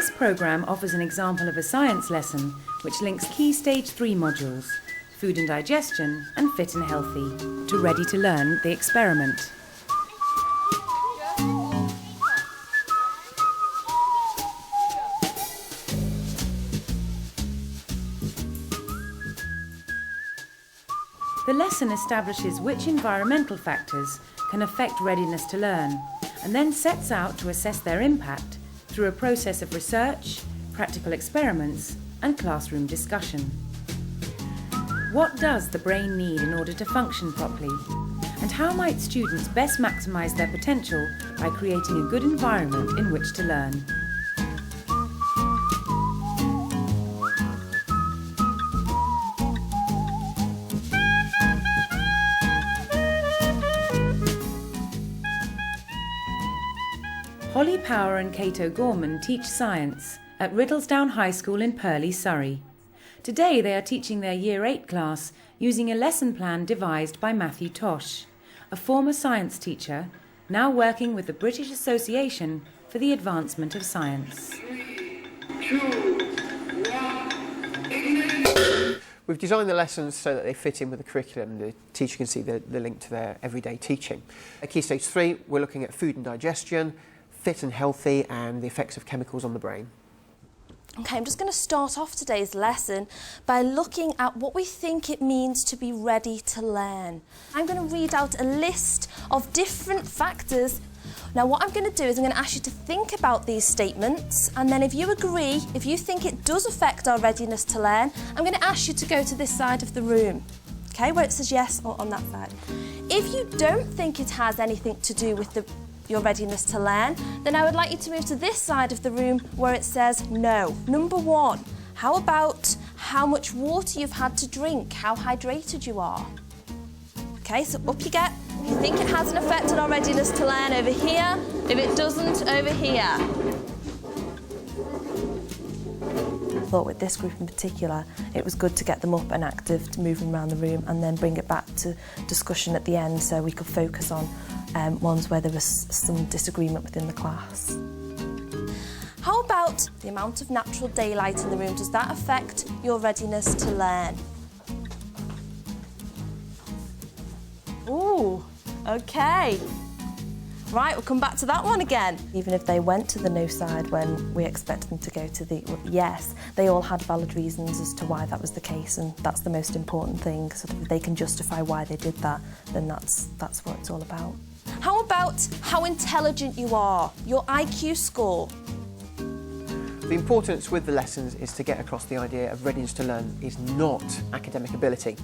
This programme offers an example of a science lesson which links key Stage 3 modules, food and digestion and fit and healthy, to Ready to Learn the experiment. The lesson establishes which environmental factors can affect readiness to learn, and then sets out to assess their impact through a process of research, practical experiments and classroom discussion. What does the brain need in order to function properly? And how might students best maximise their potential by creating a good environment in which to learn? Holly Power and Cato Gorman teach science at Riddlesdown High School in Purley, Surrey. Today they are teaching their Year 8 class using a lesson plan devised by Matthew Tosh, a former science teacher, now working with the British Association for the Advancement of Science. 3, 2, 1, We've designed the lessons so that they fit in with the curriculum. The teacher can see the link to their everyday teaching. At Key Stage 3, we're looking at food and digestion, fit and healthy, and the effects of chemicals on the brain. Okay, I'm just going to start off today's lesson by looking at what we think it means to be ready to learn. I'm going to read out a list of different factors. Now what I'm going to do is I'm going to ask you to think about these statements, and then if you agree, if you think it does affect our readiness to learn, I'm going to ask you to go to this side of the room, okay, where it says yes or on that side. If you don't think it has anything to do with your readiness to learn, then I would like you to move to this side of the room where it says no. Number 1, how about how much water you've had to drink, how hydrated you are? Okay, so up you get. If you think it has an effect on our readiness to learn, over here. If it doesn't, over here. I thought with this group in particular, it was good to get them up and active, to move them around the room, and then bring it back to discussion at the end so we could focus on ones where there was some disagreement within the class. How about the amount of natural daylight in the room? Does that affect your readiness to learn? Ooh, okay. Right, we'll come back to that one again. Even if they went to the no side when we expected them to go to the yes, they all had valid reasons as to why that was the case, and that's the most important thing. So that if they can justify why they did that, then that's what it's all about. How about how intelligent you are, your IQ score? The importance with the lessons is to get across the idea of readiness to learn is not academic ability.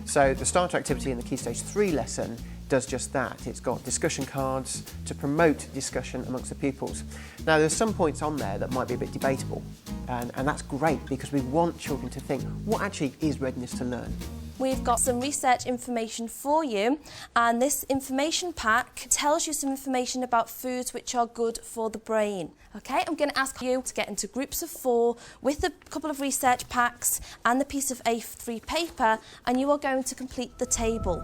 So the starter activity in the Key Stage 3 lesson does just that. It's got discussion cards to promote discussion amongst the pupils. Now there's some points on there that might be a bit debatable, and that's great because we want children to think, what actually is readiness to learn? We've got some research information for you, and this information pack tells you some information about foods which are good for the brain. Okay, I'm going to ask you to get into groups of 4 with a couple of research packs and the piece of A3 paper, and you are going to complete the table.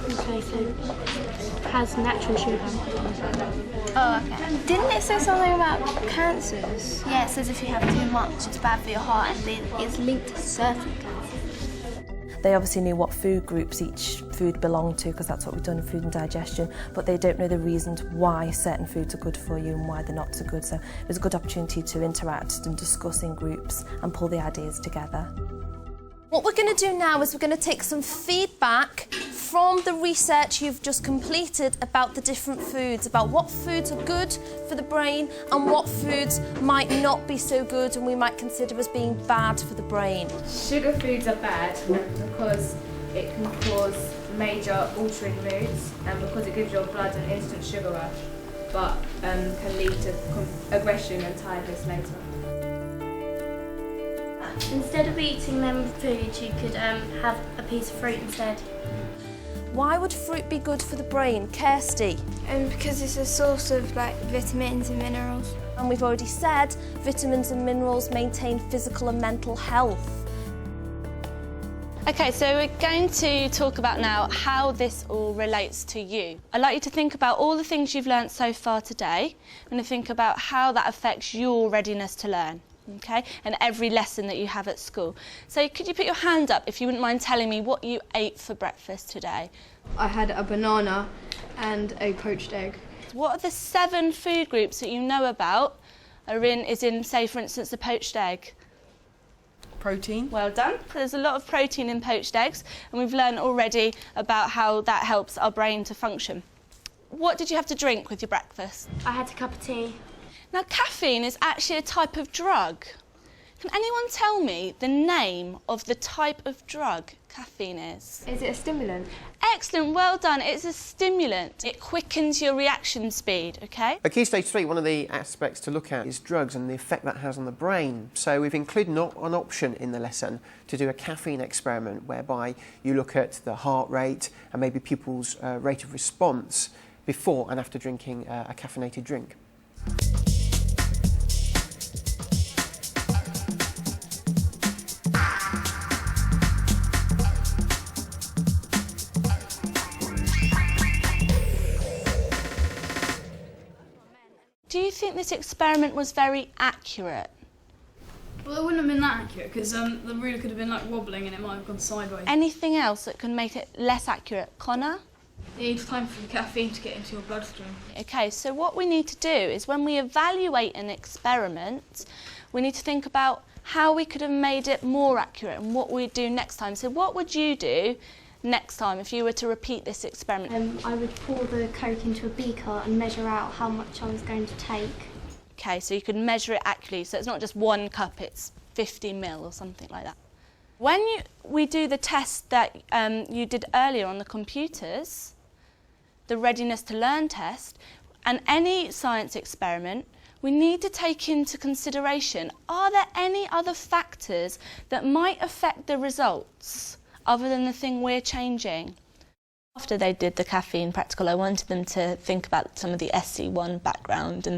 Okay, so it has natural sugar. Oh, okay. Didn't it say something about cancers? Yeah, it says if you have too much, it's bad for your heart, and it's linked to certain cancers. They obviously knew what food groups each food belonged to, because that's what we've done in food and digestion, but they don't know the reasons why certain foods are good for you and why they're not so good. So it was a good opportunity to interact and discuss in groups and pull the ideas together. What we're going to do now is we're going to take some feedback from the research you've just completed about the different foods, about what foods are good for the brain and what foods might not be so good and we might consider as being bad for the brain. Sugar foods are bad because it can cause major altering moods, and because it gives your blood an instant sugar rush, but can lead to aggression and tiredness later. Instead of eating them foods, you could have a piece of fruit instead. Why would fruit be good for the brain? Kirsty? Because it's a source of vitamins and minerals. And we've already said vitamins and minerals maintain physical and mental health. Okay, so we're going to talk about now how this all relates to you. I'd like you to think about all the things you've learnt so far today and to think about how that affects your readiness to learn, okay, and every lesson that you have at school. So could you put your hand up if you wouldn't mind telling me what you ate for breakfast today? I had a banana and a poached egg. What are the 7 food groups that you know about is in, say, for instance, the poached egg? Protein. Well done. There's a lot of protein in poached eggs, and we've learned already about how that helps our brain to function. What did you have to drink with your breakfast? I had a cup of tea. Now, caffeine is actually a type of drug. Can anyone tell me the name of the type of drug caffeine is? Is it a stimulant? Excellent, well done. It's a stimulant. It quickens your reaction speed, OK? At Key Stage 3, one of the aspects to look at is drugs and the effect that has on the brain. So we've included an option in the lesson to do a caffeine experiment whereby you look at the heart rate and maybe pupils' rate of response before and after drinking a caffeinated drink. Do you think this experiment was very accurate? Well, it wouldn't have been that accurate because the ruler could have been like wobbling and it might have gone sideways. Anything else that can make it less accurate? Connor? You need time for the caffeine to get into your bloodstream. Okay, so what we need to do is when we evaluate an experiment, we need to think about how we could have made it more accurate and what we'd do next time. So what would you do next time if you were to repeat this experiment? I would pour the Coke into a beaker and measure out how much I was going to take. Okay, so you could measure it accurately, so it's not just 1 cup, it's 50 ml or something like that. When we do the test that you did earlier on the computers, the readiness to learn test, and any science experiment, we need to take into consideration, are there any other factors that might affect the results other than the thing we're changing? After they did the caffeine practical, I wanted them to think about some of the SC1 background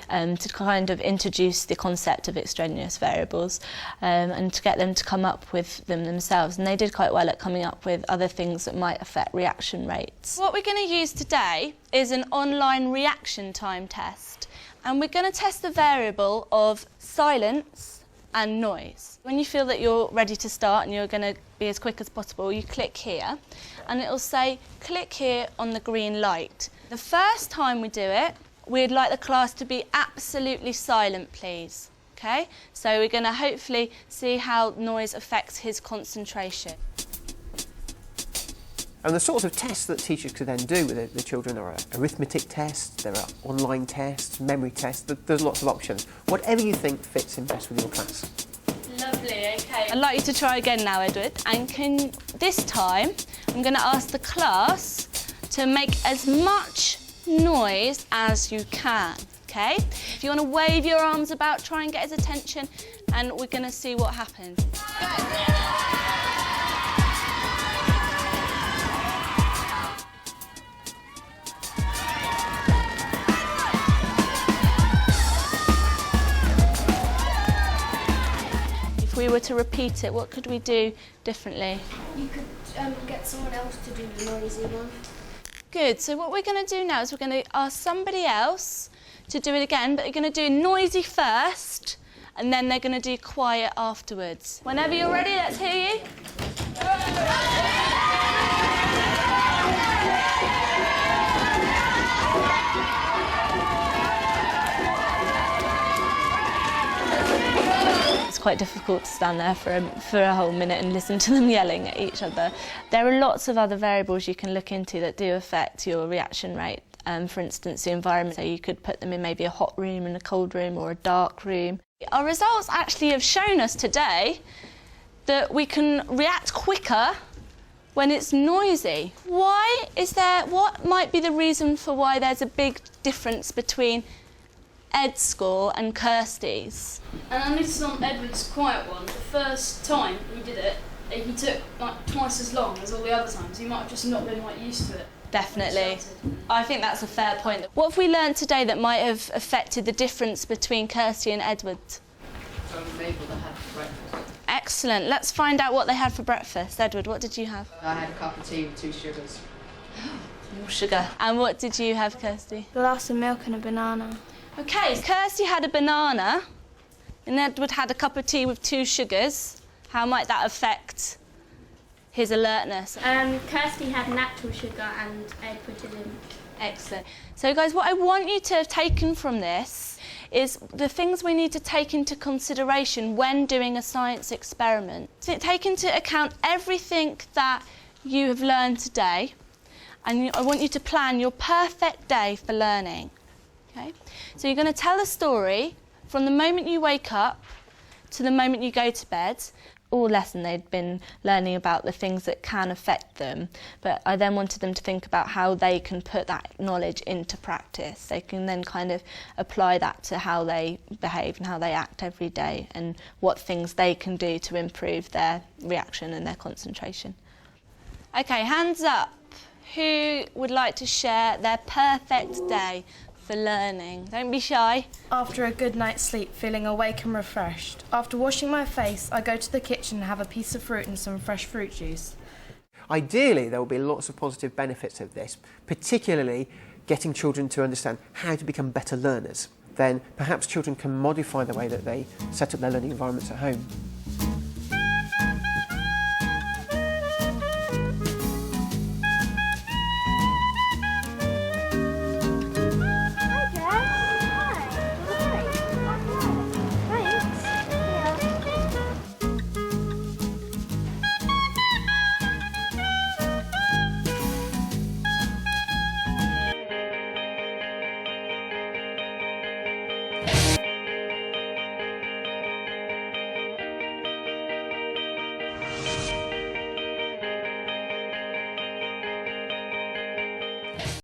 and to kind of introduce the concept of extraneous variables and to get them to come up with them themselves. And they did quite well at coming up with other things that might affect reaction rates. What we're going to use today is an online reaction time test. And we're going to test the variable of silence and noise. When you feel that you're ready to start and you're going to be as quick as possible, you click here and it'll say click here on the green light. The first time we do it, we'd like the class to be absolutely silent, please. Okay? So we're going to hopefully see how noise affects his concentration. And the sorts of tests that teachers could then do with the children are arithmetic tests, there are online tests, memory tests, there's lots of options. Whatever you think fits in best with your class. Lovely, okay. I'd like you to try again now, Edward. And this time, I'm going to ask the class to make as much noise as you can, okay? If you want to wave your arms about, try and get his attention, and we're going to see what happens. If we were to repeat it, what could we do differently? You could get someone else to do the noisy one. Good, so what we're going to do now is we're going to ask somebody else to do it again, but they're going to do noisy first, and then they're going to do quiet afterwards. Whenever you're ready, let's hear you. It's quite difficult to stand there for a whole minute and listen to them yelling at each other. There are lots of other variables you can look into that do affect your reaction rate. For instance, the environment. So you could put them in maybe a hot room and a cold room or a dark room. Our results actually have shown us today that we can react quicker when it's noisy. What might be the reason for why there's a big difference between Ed's score and Kirsty's? And I noticed on Edward's quiet one, the first time he did it, he took like twice as long as all the other times. He might have just not been like used to it. Definitely. I think that's a fair point. What have we learned today that might have affected the difference between Kirsty and Edward? Maybe they had breakfast. Excellent. Let's find out what they had for breakfast. Edward, what did you have? I had a cup of tea with 2 sugars. More sugar. And what did you have, Kirsty? A glass of milk and a banana. OK, Kirsty had a banana and Edward had a cup of tea with 2 sugars. How might that affect his alertness? Kirsty had natural sugar and Edward didn't. Excellent. So, guys, what I want you to have taken from this is the things we need to take into consideration when doing a science experiment. So take into account everything that you have learned today, and I want you to plan your perfect day for learning. Okay? So you're going to tell a story from the moment you wake up to the moment you go to bed. All lesson they'd been learning about the things that can affect them, but I then wanted them to think about how they can put that knowledge into practice. They can then kind of apply that to how they behave and how they act every day, and what things they can do to improve their reaction and their concentration. Okay, hands up. Who would like to share their perfect day for learning? Don't be shy. After a good night's sleep, feeling awake and refreshed. After washing my face, I go to the kitchen and have a piece of fruit and some fresh fruit juice. Ideally, there will be lots of positive benefits of this, particularly getting children to understand how to become better learners. Then perhaps children can modify the way that they set up their learning environments at home.